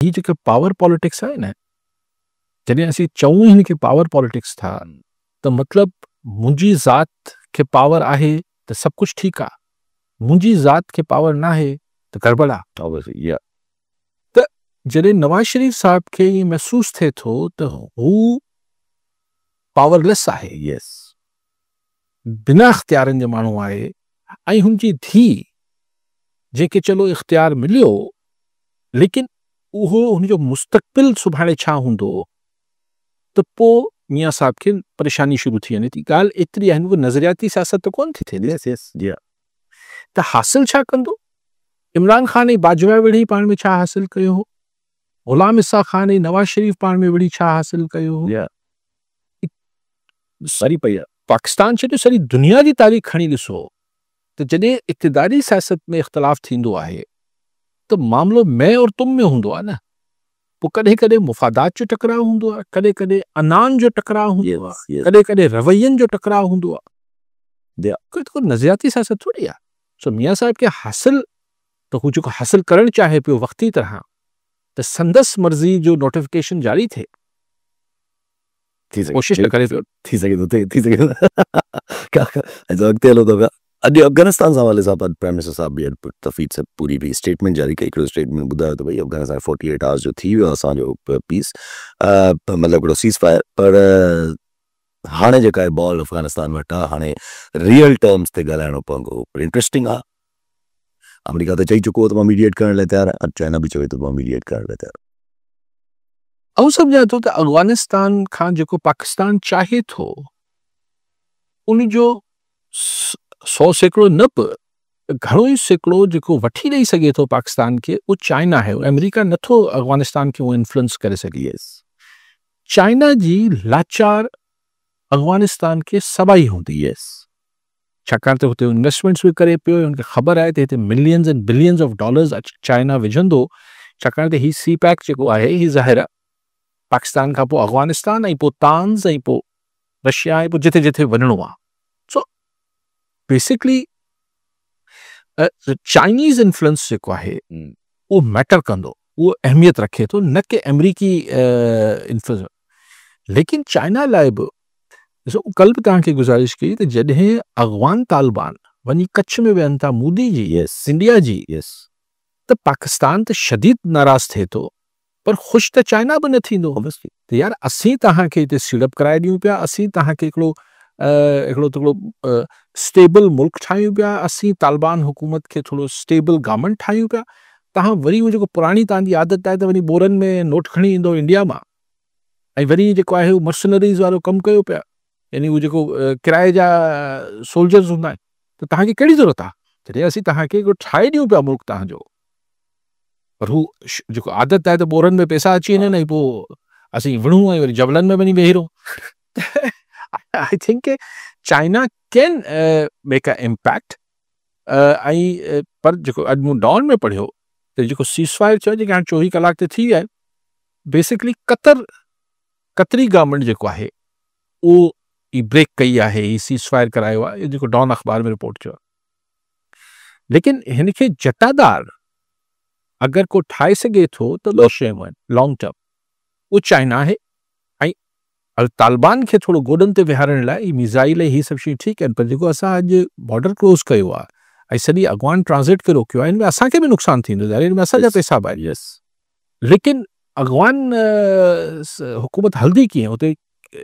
ही जेके power politics आहे न, जॾहिं असीं चऊं हिन खे पावर पॉलिटिक्स था त मतिलब मुंहिंजी ज़ात खे पावर आहे त सभु कुझु ठीकु आहे, मुंहिंजी ज़ात खे पावर न आहे त गड़बड़ आहे। त जॾहिं नवाज़ शरीफ साहब खे ईअं महसूस थिए थो त हू पावरलेस आहे, बिना इख़्तियारनि जो माण्हू आहे, ऐं हुनजी धीउ जेके चलो इख़्तियार मिलियो, लेकिन उहो हुनजो मुस्तक़बिल सुभाणे छा हूंदो, त पोइ मियां साहब खे परेशानी शुरू थी वञे थी। ॻाल्हि एतिरी आहे, उहो नज़रियाती सियासत त कोन थी थिए। त हासिल छा कंदो? इमरान ख़ान ऐं बाजवा वेड़ी पाण में छा हासिल कयो हो, ग़ुलाम इसा ख़ान ऐं नवाज़ शरीफ पाण में वेड़ी छा हासिल कयो हो, सरी पई आहे। पाकिस्तान छॾियो, सॼी दुनिया जी तारीख़ खणी ॾिसो त जॾहिं इक़्तिदारी सियासत में इख़्तिलाफ़ थींदो आहे त मामिलो मैं और तुम में हूंदो आहे न। पोइ कॾहिं कॾहिं मुफ़ादात जो टकराव हूंदो आहे, कॾहिं कॾहिं अनान जो टकराव हूंदो आहे, कॾहिं कॾहिं रवैयनि जो टकराव हूंदो आहे। कोई नज़रियाती सियासत थोड़ी आहे। सो मियां साहिब खे हासिल त हू जेको हासिल करणु चाहे पियो वक़्ती तरह, त संदसि मर्ज़ी जो नोटिफिकेशन जारी थिए, कोशिश न करे पियो थी सघे अॻिते हलो त अॼु अफ़गानिस्तान जे हवाले सां प्राइम मिनिस्टर साहब बि तफ़ीद से पूरी बि स्टेटमेंट जारी कई। हिकिड़ो स्टेटमेंट ॿुधायो त भई अफ़गानिस्तान 48 आवर्स जो थी वियो असांजो पीस, मतिलबु हिकिड़ो सीज़ फायर, पर हाणे जेका आहे बॉल अफ़गानिस्तान वटि आहे, हाणे रियल टर्म्स ते ॻाल्हाइणो पवंदो। पर इंट्रस्टिंग आहे, अमेरिका त चई चुको त मां मीडिएट करण लाइ तयारु आहे, चाइना बि चवे थो मां मीडिएट करण लाइ तयारु। ऐं सम्झां थो त अफ़गानिस्तान खां जेको पाकिस्तान चाहे थो, उनजो 100% न बि घणो ई सैकड़ो जेको वठी ॾेई सघे थो पाकिस्तान खे, उहो चाइना आहे। अमेरिका नथो अफ़गानिस्तान खे उहो इन्फ्लुएंस करे सघे। चाइना जी लाचार अफ़गानिस्तान खे सबाई हूंदी, छाकाणि त हुते इन्वेस्टमेंट्स बि करे पियो, हुनखे ख़बर आहे त हिते millions and billions of dollars China विझंदो, छाकाणि त ही सी पैक जेको आहे ही ज़ाहिर आहे पाकिस्तान खां पोइ अफ़गानिस्तान ऐं पोइ तांस ऐं पोइ रशिया ऐं पोइ जिथे जिथे वञिणो आहे। सो बेसिकली चाइनीज़ इन्फ्लुएंस जेको आहे उहो मैटर कंदो, उहो अहमियत रखे थो, न कि अमरीकी इन्फ्लुएंस। लेकिन चाइना लाइ बि ॾिसो, कल्ह बि तव्हांखे गुज़ारिश कई त जॾहिं अफ़गान तालिबान वञी कच्छ में वेहनि था मोदी जी इंडिया जी, त पाकिस्तान त शदीद नाराज़ थिए थो, पर ख़ुशि त चाइना बि न थींदो। त यार असीं तव्हांखे हिते सीड़प कराए ॾियूं पिया, असीं तव्हांखे हिकिड़ो स्टेबल मुल्क ठाहियूं पिया, असीं तालिबान हुकूमत खे थोरो स्टेबल गवर्नमेंट ठाहियूं पिया, तव्हां वरी उहो जेको पुराणी तव्हांजी आदत आहे त वरी बोरनि में नोट खणी ईंदो इंडिया मां, ऐं वरी जेको आहे उहो मर्सनरीज़ वारो कमु कयो पिया, यानी उहो जेको किराए जा सोल्जर्स हूंदा आहिनि। त तव्हांखे कहिड़ी ज़रूरत आहे, जॾहिं असीं तव्हांखे हिकिड़ो ठाहे ॾियूं पिया मुल्क तव्हांजो, पर हू जेको आदत आहे त बोरनि में पैसा अची वञनि ऐं पोइ असीं विढ़ूं ऐं वरी जबलनि में वञी वेही रहूं। I think China can make a impact. ऐं पर जेको अॼु मूं डॉन में पढ़ियो त जेको सीज़फायर चयो, जेके हाणे 24 कलाक ते थी विया आहिनि, बेसिकली कतरी गवर्नमेंट जेको आहे उहो ई ब्रेक कई आहे, ही सीज़फायर करायो आहे, इहो जेको डॉन अख़बार में रिपोर्ट कयो। लेकिन हिन खे जटादार अगरि को ठाहे सघे थो त ॿ शयूं आहिनि लॉन्ग टर्म, उहो चाइना आहे, ऐं तालिबान खे थोरो गोॾनि ते विहारण लाइ ही मिज़ाइल ही सभु शयूं ठीकु आहिनि, पर जेको असां अॼु बॉर्डर क्लोज़ कयो आहे ऐं सॼी अफ़गान ट्रांज़िट खे रोकियो आहे, हिन में असांखे बि नुक़सानु थींदो, हिन में असांजा पैसा बि आहिनि। लेकिन अफ़गान हुकूमत हलंदी कीअं, हुते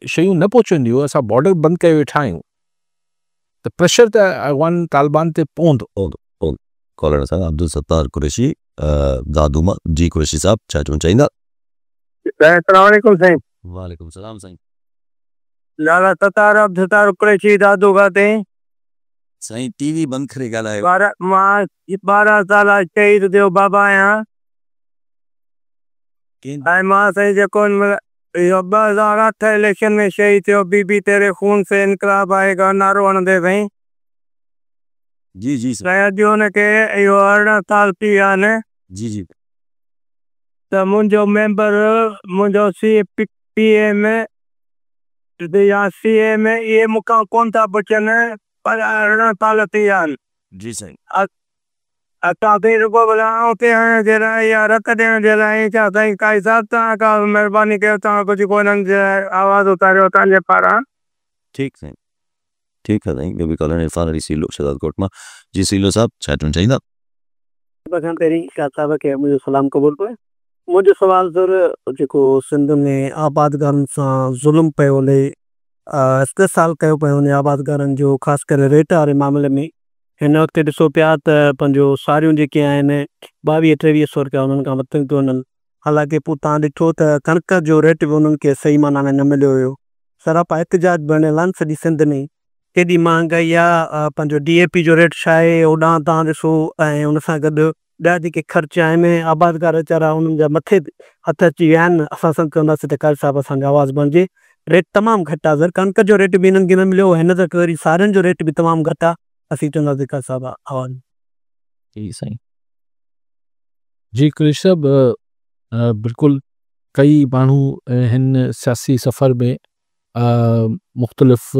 शयूं न पहुचंदियूं, असां बॉर्डर बंदि करे वेठा आहियूं, त प्रेशर त अफ़गान तालिबान ते पवंदो। कॉलर सां अब्दुल सत्तार कुरैशी दादूमा जी, कुरैशी साहब छा चवणु चाहींदा? अस्सलाम वालेकुम साईं। वालेकुम सलाम साईं। लाला सत्तार अब्दुल सत्तार कुरैशी दादू खाते साईं टीवी बंदि करे ॻाल्हायो। मां 12 साल शहीद थियो बाबा आहियां, ऐं मां साईं जेको इहो 2008 इलेक्शन में शहीद थियो, बीबी तेरे खून से इनकलाब आएगा नारो हणंदे साईं। जी जी साईं अॼु हुनखे इहो 18 साल थी विया आहिनि। जी जी। त मुंहिंजो मेंबर मुंहिंजो CPA में या CA में इहे मूंखां कोन था पुछनि, पर 18 साल थी विया आहिनि। जी साईं। काफ़ी रुको बुलाओ के हैं जरा या रख दें जरा ये क्या सही का हिसाब था का मेहरबानी के ता कुछ कोई न आवाज उतारे होता जे पारा ठीक है साईं ॿियो बि कॉलोनी इरफान अली सीलो शहजादकोट मां जी सीलो साहब छा चवणु चाहींदा बखान तेरी का साहब के मुझे सलाम कबूल पे मुझे सवाल सर जेको सिंध में आबादगारनि सां ज़ुल्म पियो हले इस्तेसाल कयो पियो हुन आबादगारनि जो ख़ासि करे रेट वारे मामले में हिन वक़्तु ॾिसो पिया त पंहिंजो सारियूं जेके आहिनि 22-23 रुपया उन्हनि खां वधीक थो वञनि हालांकि पोइ तव्हां ॾिठो त कणिक जो रेट बि उन्हनि खे सही माना में न मिलियो हुयो सरापा एहतिजाज बणियल आहिनि सॼी सिंध में केॾी महांगाई आहे पंहिंजो DAP जो रेट छा आहे होॾां तव्हां ॾिसो ऐं हुन सां गॾु ॿिया जेके ख़र्च आहिनि आबादगार वीचारा उन्हनि जा मथे हथ अची विया आहिनि असां सभु चवंदासीं त कारी साहिब असांजो आवाज़ु बणिजे रेट तमामु घटि आहे सर कणिक जो रेट बि हिननि खे न मिलियो हिन त वरी सारियुनि जो रेट बि तमामु घटि आहे असीं चवंदासीं कारी साहिब आवाज़ु जी साईं जी क्रिश साहब बिल्कुलु कई माण्हू हिन सियासी सफ़र में मुख़्तलिफ़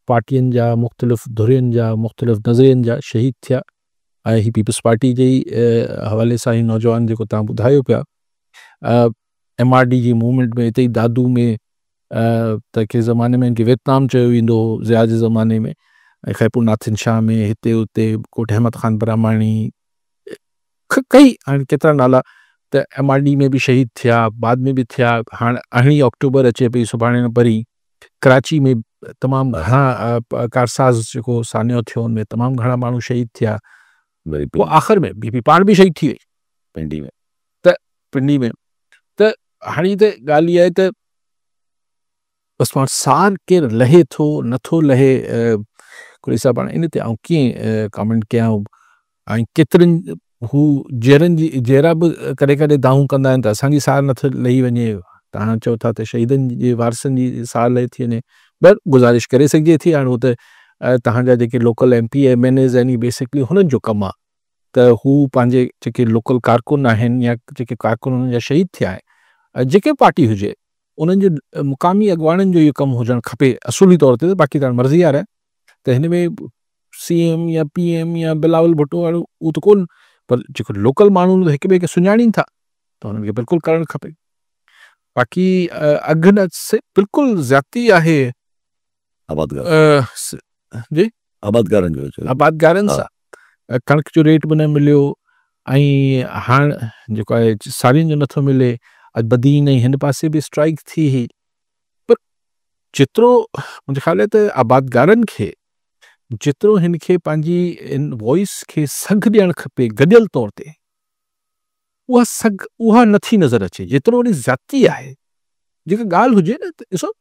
पार्टियुनि जा मुख़्तलिफ़ धुरियुनि जा मुख़्तलिफ़ नज़रियनि जा शहीद थिया ऐं ही पीपल्स पार्टी जे ई हवाले सां ही नौजवान जेको तव्हां ॿुधायो पिया MRD जी मूवमेंट में हिते ई दादू में त के ज़माने में इनखे वियतनाम चयो वेंदो हो ज़िया जे ज़माने में ऐं खैपुर नाथिन शाह में हिते उते कोट अहमद ख़ान ब्रह्माणी कई हाणे केतिरा नाला त MRD में बि शहीद थिया बाद में बि थिया हाणे 8 अक्टूबर अचे पई सुभाणे न परी कराची में तमामु घणा कारसाज़ जेको सानियो थियो हुन में तमामु घणा माण्हू शहीद थिया पोइ आख़िर में बीबी पाण बि शहीद थी वई पिंडी में त हाणे त ॻाल्हि इहा आहे त बसि पाण सार केरु लहे थो नथो लहे कोई हिसाब पाण इन ते ऐं कीअं कमेंट कयां ऐं केतिरनि हू जहिड़ा बि कॾहिं कॾहिं दाहूं कंदा आहिनि त असांजी सार नथो लही वञे तव्हां चओ था त शहीदनि जे वारसनि जी सार लही थी वञे पर गुज़ारिश करे सघिजे थी हाणे हू त तव्हांजा जेके लोकल MP MNAs आहिनि बेसिकली हुननि जो कमु आहे त हू पंहिंजे जेके लोकल कारकुन आहिनि या जेके कारकुन हुननि जा शहीद थिया आहिनि जेके पार्टी हुजे उन्हनि जे मुक़ामी अॻुवाणनि जो इहो कमु हुजणु खपे असुली तौर ते बाक़ी तव्हां मर्ज़ी वारा त हिन में CM या PM या बिलावल भुट्टो वारो उहो त कोन पर जेको लोकल माण्हू हिक ॿिए खे सुञाणीनि था त हुननि खे बिल्कुलु करणु खपे बाक़ी अघु न बिल्कुलु ज़्यादती आहे जी आबादगारनि सां कणिक जो रेट बि न मिलियो ऐं हाणे जेको आहे सारियुनि जो नथो मिले अॼु बदीन ऐं हिन पासे बि स्ट्राइक थी हुई पर जेतिरो मुंहिंजे ख़्याल आहे त आबादगारनि खे जेतिरो हिन खे पंहिंजी इन वॉइस खे सघ ॾियणु खपे गॾियल तौर ते उहा सघ उहा नथी नज़र अचे जेतिरो उन ज़ाती आहे जेका ॻाल्हि हुजे न त ॾिसो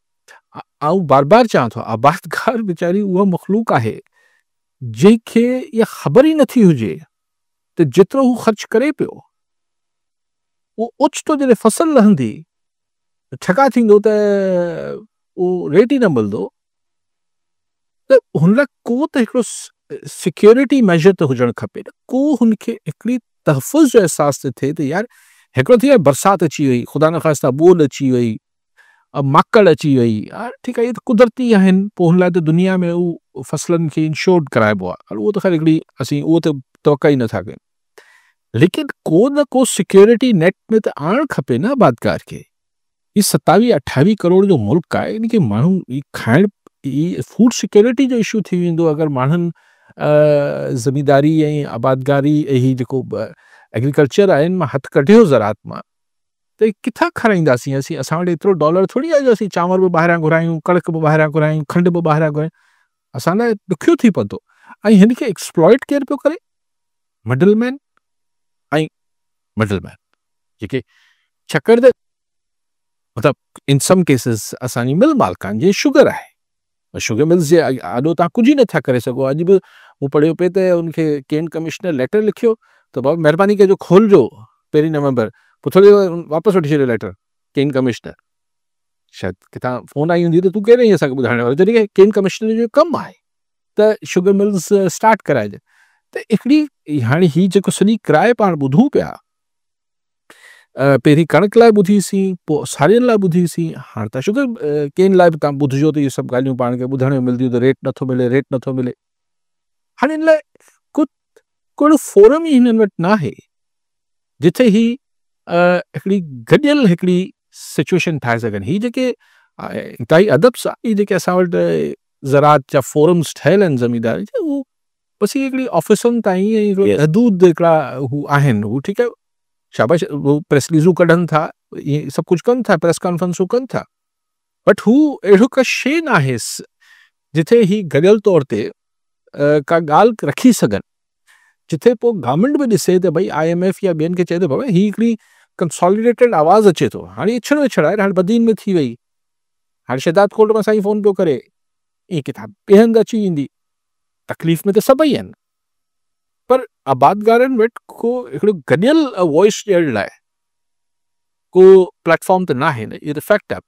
आउं बार बार चवां थो आबादगार वीचारी उहा मख़लूक आहे जंहिंखे इहा ख़बर ई नथी हुजे त जेतिरो हू ख़र्च करे पियो उहो ओचितो जॾहिं फसल लहंदी ठका थींदो त उहो रेट ई न मिलंदो त हुन लाइ को त हिकिड़ो सिक्योरिटी मेजर त हुजणु खपे न को हुनखे हिकिड़ी तहफ़ुज़ जो अहसासु थिए त यार हिकिड़ो थी आहे बरसाति अची वई ख़ुदा न ख़ास्ता ॿोॾि अची वई माकड़ अची वई हा ठीकु आहे इहे त कुदरती आहिनि पोइ हुन लाइ त दुनिया में उहो फसलनि खे इंश्योर्ड कराइबो आहे उहो त ख़ैर हिकिड़ी असीं उहो त तवका ई नथा कयूं लेकिन को न को सिक्योरिटी नेट में त आणणु खपे न आबादगार खे ही 27-28 करोड़ जो मुल्क आहे इन खे माण्हू खाइण फूड सिक्योरिटी जो इशू थी वेंदो अगरि माण्हुनि ज़मींदारी ऐं आबादगारी ही जेको एग्रीकल्चर आहे इन मां हथु कढियो ज़रात मां त किथां खाराईंदासीं असां वटि एतिरो डॉलर थोरी आहे जो असीं चांवर बि ॿाहिरां घुरायूं कणिक बि ॿाहिरां घुरायूं खंडु बि ॿाहिरां घुरायूं असां लाइ ॾुखियो थी पवंदो ऐं हिन खे एक्सप्लॉइट केरु पियो करे मिडलमैन जेके छाकाणि त मतिलबु इन सम केसिस असांजी मिल मालिकान जी शुगर आहे शुगर मिल्स जे आॾो तव्हां कुझु ई नथा करे सघो अॼु बि मूं पढ़ियो पिए त उनखे केन कमिश्नर लेटर लिखियो त बाबा महिरबानी कजो खोलिजो 1 नवंबर पोइ थोरी वापसि वठी छॾियो लेटर केन कमिश्नर शायदि किथां फ़ोन आई हूंदी त तूं केरु असांखे ॿुधाइण वारो जॾहिं केन कमिश्नर जो कमु आहे त शुगर मिल्स स्टार्ट कराइजे त हिकिड़ी हाणे हीअ जेको सॼी किराए पाण ॿुधूं पिया पहिरीं कणिक लाइ ॿुधीसीं पोइ सारियुनि लाइ ॿुधीसीं हाणे त शुगर केन लाइ बि तव्हां ॿुधिजो त इहे सभु ॻाल्हियूं पाण खे ॿुधण में मिलंदियूं त रेट नथो मिले हाणे हिन लाइ कोई फोरम ही हिननि वटि न आहे जिथे ही हिकिड़ी गॾियल हिकिड़ी सिचुएशन ठाहे सघनि। ही जेके इंतहाई अदब सां ही जेके असां वटि ज़रात जा फोरम्स ठहियल आहिनि ज़मींदारी जा, उहो बसि हिकिड़ी ऑफिसनि ताईं ऐं हदूद हिकिड़ा हू आहिनि। हू ठीकु आहे, शाबाश, वो प्रेस रिलीज़ूं कढनि था, इहे सभु कुझु कनि था, प्रेस कॉन्फ्रेंसूं कनि था, बट हू अहिड़ो का शइ न आहे जिथे ही गॾियल तौर ते का ॻाल्हि रखी सघनि, जिथे पोइ गवर्नमेंट बि ॾिसे त भई IMF या ॿियनि खे चए थो बाबा ही हिकिड़ी कंसोलिडेटेड आवाज़ अचे थो। हाणे इछड़ आहे, हाणे बदीन में थी वई, हाणे शहदाद कोर्ट में साईं फ़ोन पियो करे, ई किताब ॿिए हंधि अची वेंदी, तकलीफ़ में त सभई आहिनि, पर आबादगारनि वटि को हिकिड़ो गॾियल वॉइस ॾियण लाइ को प्लेटफॉर्म त न आहे न, इहो त फैक्ट आहे।